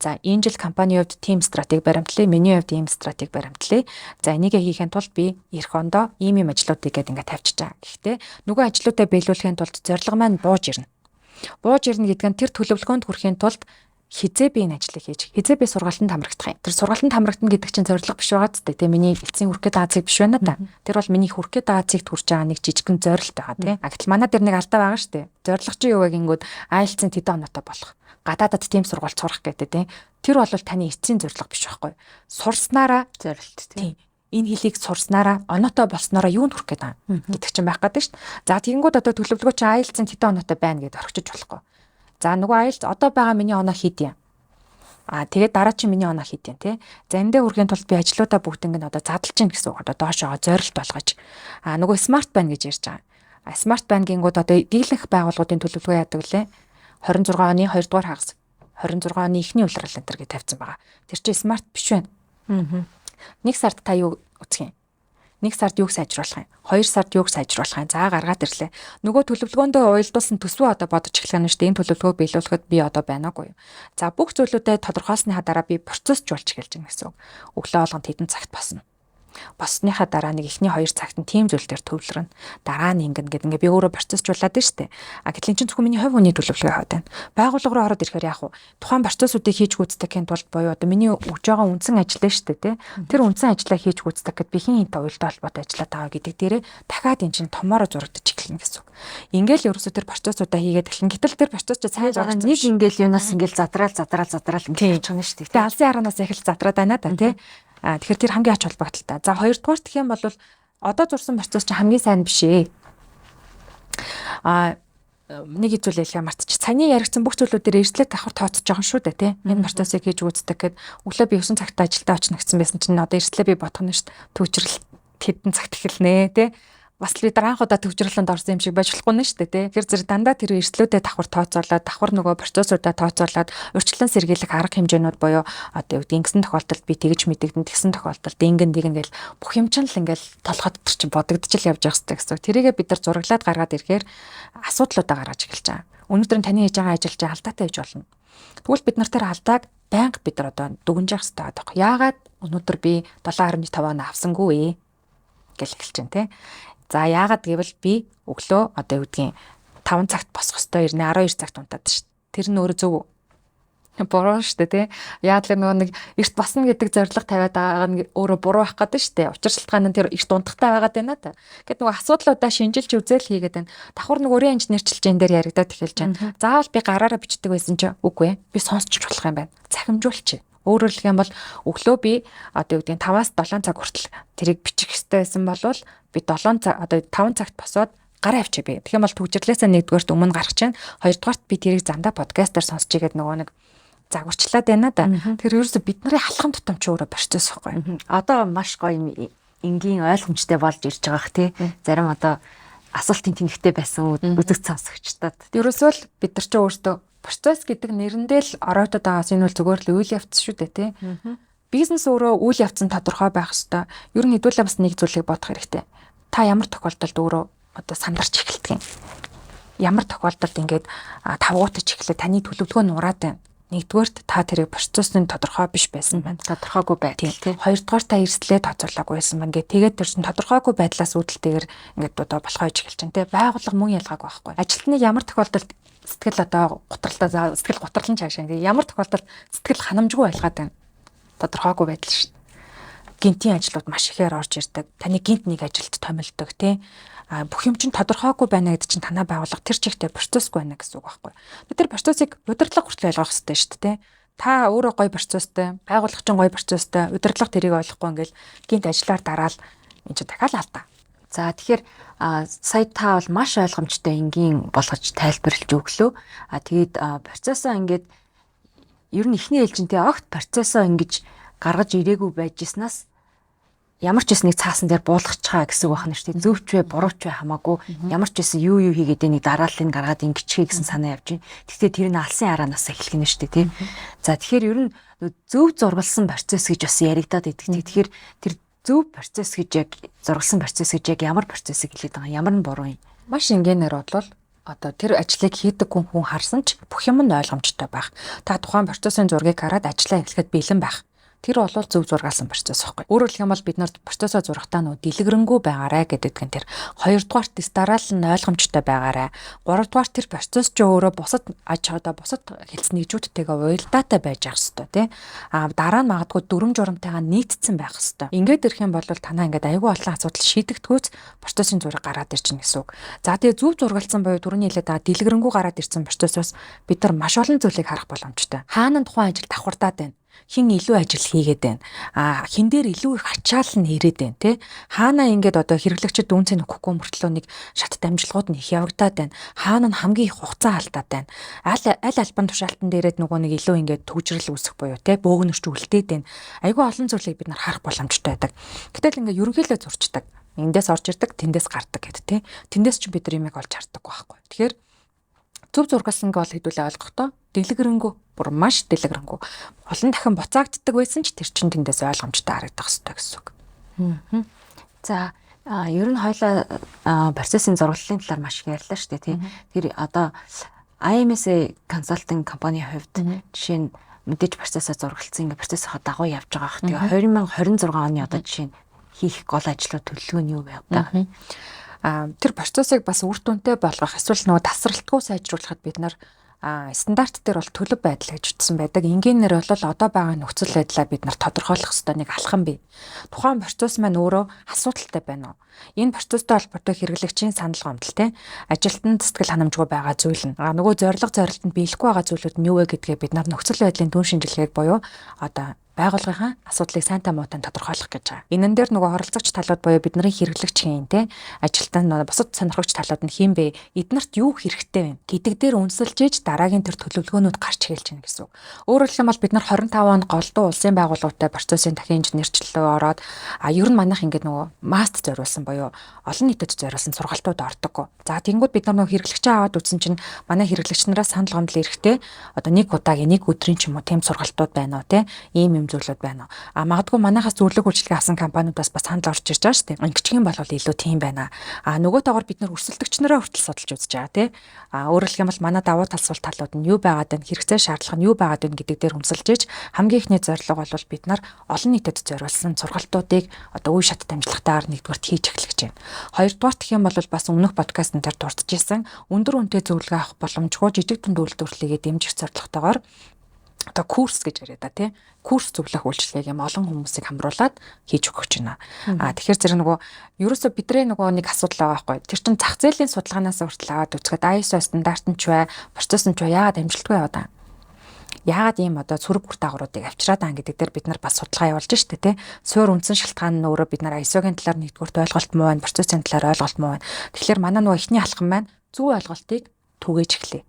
за энэ жил компанийн хувьд team стратеги баримтлаа, миний хувьд ийм стратеги баримтлаа. За энийг хийхэд тулд би эх ондоо ийм ажлуудыг гээд ингээд тавьчих чаа. Гэхдээ нөгөө ажлуудаа биелүүлэхийн тулд зорилго маань бууж ирнэ. Бууж ирнэ гэдэг нь тэр төлөвлөгөөнд хүрэхийн тулд хизээ би энэ ажлыг хийж, хизээ би сургалтанд хамрагдах юм. Тэр сургалтанд хамрагдана гэдэг чинь зорилго биш байгаа ч тийм миний эцсийн хүрх гээд байгаа цэг биш байна да. Тэр бол миний хүрх гээд байгаа цэгт хүрч байгаа нэг жижигхэн зорилт байгаа тийм. Гэтэл манай дээр нэг алдаа байгаа шүү дээ. Зорилго чи юу вэ гингүүд IELTS-ийн тэдэн оноотой болох. Гадаадад тийм сургалт сурах гэдэг тийм. Тэр бол таны эцсийн зорилго биш байхгүй. Сурснараа зорилт тийм. Энэ хэлийг сурснараа оноотой болсноороо юунд хүрэх гээд байгаа гэдэг чинь байх гэдэг шүү дээ. За тэгэнгүүт одоо төлөвлөгөө чи IELTS-ийн тэдэн оноотой байна гэдээ орчиж болохгүй. За нөгөө IELTS одоо байгаа миний оноо хэд юм? Тэгээд дараа чи миний оноо хэд юм те. За эндээ хүрхийн тулд би ажлуудаа бүгднийг нь одоо задлж гин гэсэн үг. Одоо доошоо зорилт болгож. Нөгөө смарт байна гэж ярьж байгаа. Смарт банкингууд одоо дийлэнх байгууллагуудын төлөвлөгөө яадаг лээ. 26 оны 2 дугаар хагас 26 оны эхний улирал энэ төр гэж тавьсан байгаа. Тэр чинь смарт биш байна. Нэг сард та юу үсэх юм? Нэг сард юуг сайжруулах юм? 2 сард юуг сайжруулах юм? За гаргаад ирлээ. Нөгөө төлөвлөгөөндөө уялдуулсан төсвөө одоо бодож эхлэх нь шүү дээ. Энэ төлөвлөгөө биелүүлэхэд би одоо байнаагүй юу? За бүх зүйлүүдэд тодорхойлсны дараа би процессжуулж эхэлж байгаа гэсэн үг. Өглөө болгонд хэдэн цагт босно. Босныхаа дараа нэг эхний 2 цагт нь тийм зүйл дээр төвлөрнө. Дараа нь ингэн гэдэг ингээ би өөрөө процессжуулаад байна шүү дээ. Гэтэл энэ чинь зөвхөн миний хувь хүний төлөвлөгөө хаваад байна. Байгууллага руу ороод ирэхээр яах вэ? Тухайн процессуудыг хийж гүйцэтгэхийн тулд буюу одоо миний өгж байгаа үндсэн ажил нь шүү дээ, тэ. Тэр үндсэн ажлаа хийж гүйцэтгэх гэд би хин хинтэй уялдаа холбоотой ажиллаад байгаа гэдэг дээрээ дахиад эн чинь томоороо зурагдаж эхэлнэ гэсэн үг. Ингээл ерөөсөө тэр процессуудаа хийгээд эхлэн. Гэтэл тэр процесс чинь сайн зурагч нэг ингээл юунаас ингээл задраал ингээд явчихна шүү дээ. Тэгээ алсын хараанаас эхэлж задраад байна да, тэ. Тэгэхээр тэр хамгийн ач холбогдолтой. За хоёрдугаар гэх юм бол одоо зурсан процесс чинь хамгийн сайн биш ээ. Нэг зүйл ялгаа мартчих. Саяны яригдсан бүх зүйлүүдээр эрсдлээ давхар тооцож байгаа шүү дээ, тий. Энэ процессыг хийж үздэг гэхэд өглөө би 9 цагт ажилдаа очно гэсэн байсан чинь одоо эрсдлээ би бодох нь шүү дээ. Төвчрэл хэдэн цагт эхэлнэ, тий. Бас л би дараахудаа төвчрэлэнд орсон юм шиг байж болохгүй нь шүү дээ, тий. Тэгэхээр зэрэг дандаа тэр эрсдлүүдээ давхар тооцоолоод, давхар нөгөө процессуудаа тооцоолоод урьдчилан сэргийлэх арга хэмжээнүүд буюу одоо юу гэдэг ингэсэн тохиолдолд би тэгж мэдэгдэн тэгсэн тохиолдолд ингэн гэл бүх юм чинь л ингээл толгойд тэр чинь бодогдчихл явж байгаа гэсэн. Тэрийгээ бид нар зураглаад гаргаад ирэхээр асуудлуудаа гаргаж эхэлж байгаа. Өнөөдөр таны хийж байгаа ажил чинь алдаатай байж болно. Тэгвэл бид нар тэр алдааг байнга бид нар одоо дүгнж явах хэрэгтэй байдаг. Яагаад өнөөдөр би 7.5 оноо авсангүй гэл эхэлж байна, тий. За яагаад гэвэл би өглөө одоо юу гэдгийг 5 цагт босох ёстой, 12 цагт унтаад шүү. Тэр нь өөрөө зөв буруу шүү дээ, тий. Яагаад л нөгөө нэг эрт босно гэдэг зорилго тавиад байгаа нь өөрөө буруу байх гэдэг шүү дээ. Учир шалтгаан нь тэр эрт унтахтай байгаад байна та. Гэт нөгөө асуудлуудаа шинжилж үзэл хийгээд байна. Давхар нөгөө өрийн инженерчлэлжэн дээр яригадаад эхэлж байна. Заавал би гараараа бичдэг байсан ч үгүй ээ. Би сонсч болох юм байна. Цахимжуулчих. Өөрөөр хэлбэл өглөө би одоо юу гэдэг нь 5-аас 7 цаг хүртэл тэрийг бичих хэрэгтэй байсан бол би 7 цаг одоо 5 цагт босоод гараа авчи би. Тэгэх юм бол төгжрлээсээ нэгдүгээрт өмнө гарах чинь хоёрдугаарт би тэрийг зандаа подкастаар сонсч игээд нөгөө нэг загварчлаад байна да. Тэгэхээр ерөөсө бидний халахын тутам ч өөрөө процесс байхгүй. Одоо маш гоё энгийн ойлгомжтой болж ирж байгаа х тий. Зарим одоо асуултын тэнхтэй байсан үзэгч сонсогчдод. Ерөөсөө л бид нар ч өөрсдөө процесс гэдэг нэрэндээ л оройтод байгаас энэ бол зүгээр л үйл явц шүү дээ тий. Бизнес өөрөө үйл явц нь тодорхой байх хэвээр. Ер нь хэдүүлээ бас нэг зүйлийг бодох хэрэгтэй. Та ямар тохиолдолд өөрөө одоо сандарч эхэлдэг юм. Ямар тохиолдолд ингээд тавгуутаж эхлэх таны төлөвлөгөө нураад байна. Нэгдүгээрт та тэрийг процессын тодорхой биш байсан байна. Тодорхойгүй байдал тий. Хоёрдугаар та эрсдлээ тооцоолоогүй байсан байна. Тэгээд тэр чинь тодорхойгүй байдлаас үүдэлтэйгээр ингээд одоо болохоо иж эхэлж байна тий. Байгууллага мөн ялгаагүй байхгүй. Ажилтны ямар тохиолдолд сэтгэл одоо гутралтаа сэтгэл гутралн чаашаа тий. Ямар тохиолдолд сэтгэл ханамжгүй байлгаад байна. Тодорхойгүй байдал шүү дээ. Гинтийн ажлууд маш ихээр орж ирдэг. Таны гинт нэг ажилд томилдог тий. Бүх юм чинь тодорхойгүй байна гэдэг чинь танаа байгууллага тэр чигтээ процессгүй байна гэсэн үг байхгүй. Тэр процессыг удирдлага хүртэл ойлгох хэрэгтэй шүү дээ. Та өөрөө гоё процесстэй, байгууллага чинь гоё процесстэй, удирдлага тэрийг ойлгохгүй ингээл гинт ажиллаар дараал энэ чинь дахиад алдаа. За тэгэхээр сая та бол маш ойлгомжтой энгийн болгож тайлбарлаж өглөө. Тэгээд процессоо ингээд ер нь эхний ээлжинтэй огт процессоо ингэж гаргаж ирээгүй байжснаас ямар ч нэг цаасан дээр буулгачгаа гэсэн үг байна шүү дээ. Зөвч вэ, бурууч вэ хамаагүй ямар ч юу хийгээд нэг дарааллыг гаргаад ингэчихээ гэсэн санаа явж байна. Гэхдээ тэр нь алсын араанаас эхлэх нь шүү дээ, тийм. За тэгэхээр ер нь зөв зургалсан процесс гэж бас яригадаад идэг. Тэгэхээр тэр зөв процесс гэж яг зургалсан процесс гэж яг ямар процессыг хэлээд байгаа юм, ямар нь буруу юм. Маш энгийнээр бол одоо тэр ажлыг хийдэг хүн харсан ч бүх юм нь ойлгомжтой байх. Та тухайн процессын зургийг хараад ажиллаа эхлэхэд бэлэн байх. Тэр бол зөв зургаалсан процесс байхгүй. Өөрөөр хэлэх юм бол бид нар процессоо зурхтаа нөө дэлгэрэнгүй байгаарэ гэдэг нь тэр. Хоёрдугаарт дараал нь ойлгомжтой байгаарэ. Гуравдугаарт тэр процесс ч өөрөө бусад аж одоо бусад хэлц нэгжүүдтэйгээ уялдаатай байж ах хэвээр тий. Дараа нь магадгүй дүрм журамтайгаа нийцсэн байх хэвээр. Ингээд ирэх юм бол танаа ингээд аюул олон асуудал шийдэгдгөөц процессын зураг гараад ирчихнэ гэсэн үг. За тэгээ зөв зургалсан буюу түрүүний хэлээд байгаа дэлгэрэнгүй гараад ирсэн процессоос бид нар маш олон зүйлийг харах боломжтой. Хаана тухайн ажил давхардаад байна. Хин илүү ажил хийгээд байна. Хин дээр илүү их ачаал нь ирээд байна, тий. Хаана ингээд одоо хэрэглэгчид дүүнцээ нөхгүй мөртлөө нэг шат дамжлагууд нь их явагдаад байна. Хаана нь хамгийн их хугацаа алдаад байна. Аль албан тушаалтан дээрээ нөгөө нэг илүү ингээд төвжрэл үүсэх буюу тий бөөгнөрч үлдээд байна. Айгүй олон зүйлийг бид нар харах боломжтой байдаг. Гэтэл ингээд ерөнхийдөө зурчдаг. Эндээс орж ирдэг, тэндээс гардаг гэдэг тий. Тэндээс ч бид нар юмыг олж хардаг байхгүй. Тэгэхээр зөв зургалсан гол хэдүүлээ ойлгохдоо дэлгэрэнгүй бүр маш дэлгэрэнгүй олон дахин буцаагддаг байсан ч тэр чин тэндээс ойлгомжтой харагдах хэрэгтэй гэсэн үг. За ер нь хоёлаа процессын зургалын талаар маш их ярьлаа шүү дээ тий. Тэр одоо IMSA консалтинг компанийн хувьд жишээ нь мэдээж процессоо зургалсан ингээ процессоо дагуу явж байгаа. Тэгээ 2026 оны одоо жишээ нь хийх гол ажлууд төлөвлөгөө нь юу вэ? Тэр процессыг бас үр дүнтэй болгох эсвэл нөгөө тасралтгүй сайжруулахад бид нар стандарт дээр бол төлөв байдал гэж утсан байдаг. Энгийнээр бол одоо байгаа нөхцөл байдлаа бид нар тодорхойлох ёстой нэг алхам бий. Тухайн процесс маань өөрөө асуудалтай байна уу? Энэ процесстэй холбоотой хэрэглэгчийн санал гомдол те ажилтнанд сэтгэл ханамжгүй байгаа зүйл нь нөгөө зорилтод биелэхгүй байгаа зүйлүүд нь юу вэ гэдгээ бид нар нөхцөл байдлын түн шинжилгээг буюу одоо байгууллагын асуудлыг сайнтай муутай тодорхойлох гэж байгаа. Энэн дээр нөгөө оролцогч талууд буюу бидний хэрэглэгчийн те ажилтан бусад сонирхогч талууд нь хин бэ? Эднэрт юу хэрэгтэй вэ гэдэг дээр үнсэлж ээж дараагийн тэр төлөвлөгөөнүүд гарч эхэлж байна гэсэн үг. Өөрөөр хэлбэл бид нар 25 онд голдуу улсын байгууллагатай процессын дахин инженерчлэлөө ороод ер нь манайх ингээд нөгөө маст зориулсан буюу олон нийтэд зориулсан сургалтууд ордог. За тэнгууд бид нар нөгөө хэрэглэгчээ аваад үзсэн чинь манай хэрэглэгч нараас санал гомдол ирэхтэй одоо нэг удаагийн нэг өдрийн ч юм уу тийм сургалтууд байна уу те ийм зүйлүүд байна. Магадгүй манайхаас зөвлөгөө үйлчилгээ авсан компаниудаас бас санал орж ирж байгаа шүү дээ. Ингэчих юм бол илүү тийм байна. Нөгөөтэйгээр бид нар өрсөлдөгч нараа хүртэл судалж үзэж байгаа тий. Өөрөөр хэлбэл манай давуу талсвал талууд нь юу байгаад байна, хэрэгцээ шаардлага нь юу байгаад байна гэдэг дээр үнсэлж ээж хамгийн ихний зорилго бол бид нар олон нийтэд зориулсан сургалтуудыг одоо үе шат дамжлагатаар нэгдүгээрт хийж эхлэх гэж байна. Хоёрдугаар гэх юм бол бас өмнөх подкастн дээр дурдж ирсэн өндөр үнэтэй зөвлөгөө авах боломжгүй жижиг дунд үйлдвэрлэлийг дэмжих зорилготойгоор одоо курс гэж яриа да тий. Курс зөвлөх үйлчилгээг юм олон хүмүүсийг хамруулад хийж өгч байна. Тэгэхээр зэрэг нөгөө ерөөсөө бидрээ нөгөө нэг асуудал байгаа байхгүй. Тэр чин зах зээлийн судалгаанаас хүртэл аваад үзэхэд ISO стандарт нь ч бай, процесс нь ч бай яагаад амжилтгүй яваад байна. яагаад ийм одоо цүрэг бүр дагавруудыг авчираад байгаа гэдэг дээр бид нар бас судалгаа явуулж штэ тий. Суур үндсэн шалтгаан нь өөрөө бид нар ISO-гийн талаар нэгдүгürt ойлголт муу байна, процессын талаар ойлголт муу байна. Тэгэхээр манай нөгөө ихний алхам маань зөв ойлголтыг түгээж эхлэе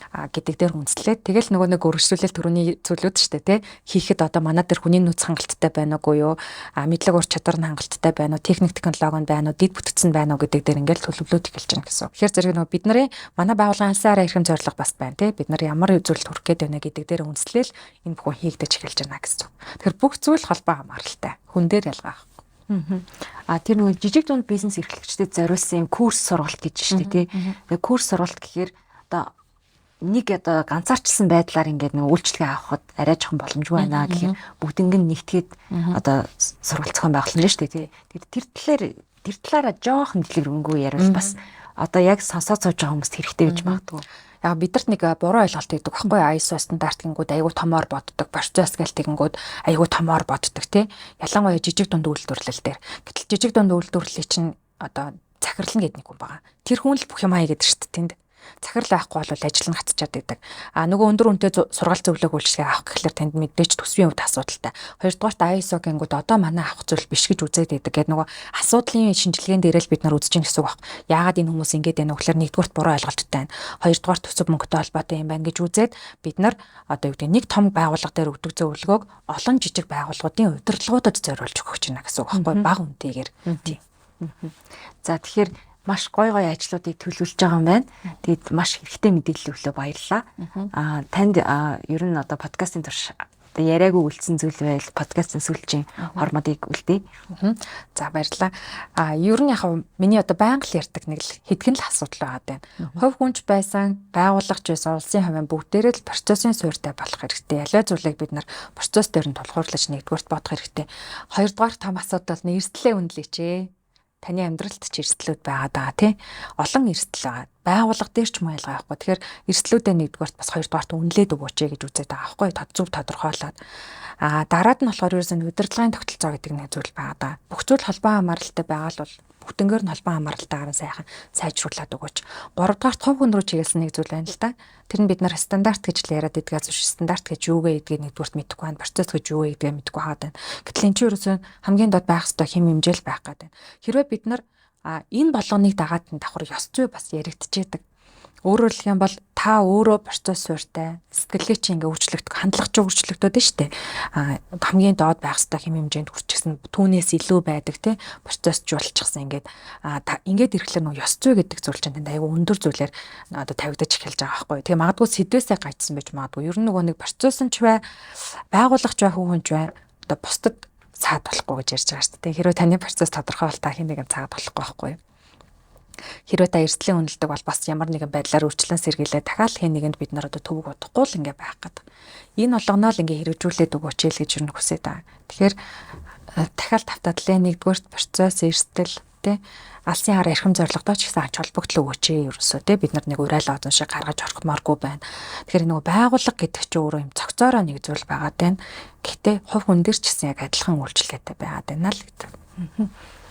гэдэг дээр үндэслээд тэгэл нөгөө нэг өргөжлүүлэл төрөний зүйлүүд штэ тий хийхэд одоо манай дээр хүний нөөц хангалттай байна уу юу мэдлэг ур чадвар нь хангалттай байна уу техник технологи нь байна уу дид бүтцэн байна уу гэдэг дээр ингээл төлөвлөлт эхэлж байна гэсэн. Тэгэхээр зэрэг нөгөө бидний манай байгууллагын алсаараа эрхэм зорилго бас байна тий бид нар ямар зүйл төрөх гээд байна гэдэг дээр үндэслэл энэ бүхэн хийгдэж эхэлж байна гэсэн. Тэгэхээр бүх зүйл холбоо хамааралтай. Хүн дээр ялгаа. Тэр нөгөө жижиг дунд бизнес эрхлэгчдэд зориулсан курс сургалт гэж штэ тий. Тэгээ курс сургалт гэхээр одоо нэг одоо ганцаарчсан байдлаар ингээд нэг үйлчлэгээ авахд арай жоохон боломжгүй байна гэхээр бүгднийг нэгтгээд одоо сургалт зохион байгуулсан шүү дээ тий. Тэр талаараа жоохон дэлгэрэнгүй ярил бас одоо яг сонсоод сууж байгаа хүмүүст хэрэгтэй гэж магадгүй. Яг бидэрт нэг буруу ойлголт өгдөг байхгүй ISO стандарт гингүүд айгүй томоор боддог, процесс гэлтэнгүүд айгүй томоор боддог тий. Ялангуяа жижиг дунд үйлдвэрлэл дээр. Гэтэл жижиг дунд үйлдвэрлэлийн чинь одоо захирлан гэдэг нэг хүн байгаа. Тэр хүн л бүх юм хийгээд шүү дээ тэнд. Захирал байхгүй бол ажил нь гацчаад байдаг. Нөгөө өндөр үнэтэй сургаал зөвлөг үйлчлэгээ авах гэхлээр танд мэдээж төсвийн хувьд асуудалтай. Хоёрдугаарт ISO гингүүд одоо манай авах зүйл биш гэж үзээд байдаг. Гэт нөгөө асуудлын шинжилгээнд дээрэл бид нар үзэж гин гэсэн үг баг. Яагаад энэ хүмүүс ингэж байна вэ гэхлээр нэгдүгээрт буруу ойлголттой байна. Хоёрдугаарт төсөв мөнгөтэй холбоотой юм байна гэж үзээд бид нар одоо юу гэдэг нэг том байгууллага дээр өгдөг зөвлөгөөг олон жижиг байгууллагуудын удирдлагуудад зориулж өгөх гэж байна гэсэн үг байхгүй бага үнэтэйгээр. Тийм. За тэгэхээр маш гой ажлуудыг төлөвлөж байгаа юм байна. Тэгэд маш хэрэгтэй мэдээлэл өглөө баярлалаа. Танд ер нь одоо подкастын турш яриаггүй үлдсэн зүйл байл подкастын сүүлчийн хормодыг үлдээ. За баярлалаа. Ер нь яг миний одоо байнга л ярьдаг нэг л хэдхэн л асуудал байгаа байна. Хувь хүнч байсан, байгууллагч байсан, улсын хувийн бүгдээрээ л процессын суурьтай болох хэрэгтэй. Аливаа зүйлийг бид нар процесс дээр нь тулгуурлаж нэгдүгээрт бодох хэрэгтэй. Хоёрдугаар том асуудал нь эрсдлээ үнэлээч ээ. Таны амьдралд ч эрсдлүүд байгаа тий. Олон эрсдэл байгаа. Байгууллага дээр ч муу ялгаа байхгүй. Тэгэхээр эрсдлүүдээ нэгдүгээрт бас хоёрдугаарт үнэлээд өгөөч гэж үзээд байгаа байхгүй. Зөв тодорхойлоод. Дараад нь болохоор ерөөсөн удирдлагын тогтолцоо гэдэг нэг зүйл байгаа. Бүх зүйл холбоо хамааралтай байгаа л бол бүтэнгээр нь холбоо хамааралтайгаар сайхан сайжруулад өгөөч. Гуравдугаарт хувь хүн рүү чиглэсэн нэг зүйл байна л да. Тэр нь бид нар стандарт гэж л яриад идэгээс биш стандарт гэж юу вэ гэдгийг нэгдүгээрт мэдэхгүй байна. Процесс гэж юу вэ гэдгийг мэдэхгүй хаад байна. Гэтэл энэ чинь ерөөсөн хамгийн доод байх ёстой хэм хэмжээл байх гэдэг. Хэрвээ бид нар энэ болгоныг дагаад нь давхар ёс зүй бас яригдчихэдэг. Өөрөөр хэлэх юм бол та өөрөө процесс суурьтай сэтгэлгээ чи ингээ өөрчлөгдөх хандлага ч өөрчлөгдөд нь штэ. Хамгийн доод байх ёстой хэм хэмжээнд хүрчихсэн түүнээс илүү байдаг те процесс ч болчихсон ингээд ингээд ирэхлээр нөө ёс зүй гэдэг зүйл чинь танд аягүй өндөр зүйлээр одоо тавигдаж эхэлж байгаа байхгүй. Тэгээ магадгүй сэдвээсээ гайцсан байж магадгүй. Ер нь нөгөө нэг процесс нь ч бай байгууллагч бай хүн ч бай одоо бусдад цаад болохгүй гэж ярьж байгаа шүү дээ. Хэрвээ таны процесс тодорхой бол та хин нэгэн цаад болохгүй байхгүй. Хэрвээ та эрсдлийн үнэлдэг бол бас ямар нэгэн байдлаар өөрчлөн сэргийлээ дахиад хин нэгэнд бид нар одоо төвөг удахгүй л ингээ байх гэдэг. Энэ болгоноо л ингээ хэрэгжүүлээд өгөөч л гэж юу хүсэж байгаа. Тэгэхээр дахиад тавтадлын нэгдүгээр процесс эрсдэл тий алсын хараа эрхэм зорилготой ч гэсэн ач холбогдол өгөөч ерөөсөө тий бид нар нэг урайлаа одон шиг гаргаж орохмааргүй байна. Тэгэхээр нөгөө байгууллага гэдэг чинь өөрөө юм цогцоороо нэг зүйл байгаад байна. Гэхдээ хувь хүн дээр ч гэсэн яг адилхан үйлчлэгээтэй байгаад байна л гэдэг.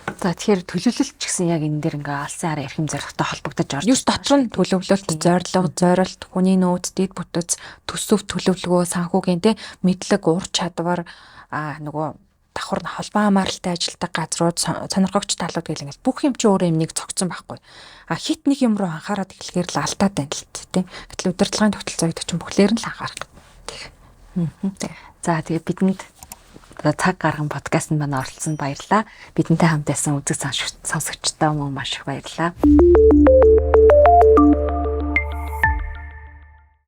За тэгэхээр төлөвлөлт ч гэсэн яг энэ дээр ингээ алсын хараа эрхэм зорилготой холбогдож орж юус дотор нь төлөвлөлт, зорилго, зорилт, хүний нөөц, дид бүтц, төсөв төлөвлөгөө, санхүүгийн тий мэдлэг, ур чадвар нөгөө давхар нь холбоо хамааралтай ажилтдаг газрууд, сонирхогч талууд гэл ингээл бүх юм чи өөрөө юм нэг цогцсон байхгүй. Хит нэг юм руу анхаарал эхлэхээр л алдаад байна л тий. Гэтэл удирдлагын тогтолцоо гэдэг чинь бүхлээр нь л анхаарах. За тэгээ бидэнд цаг гарган подкастт манай оролцсонд баярлалаа. Бидэнтэй хамт байсан үзэг сонсогчдоо маш их баярлалаа.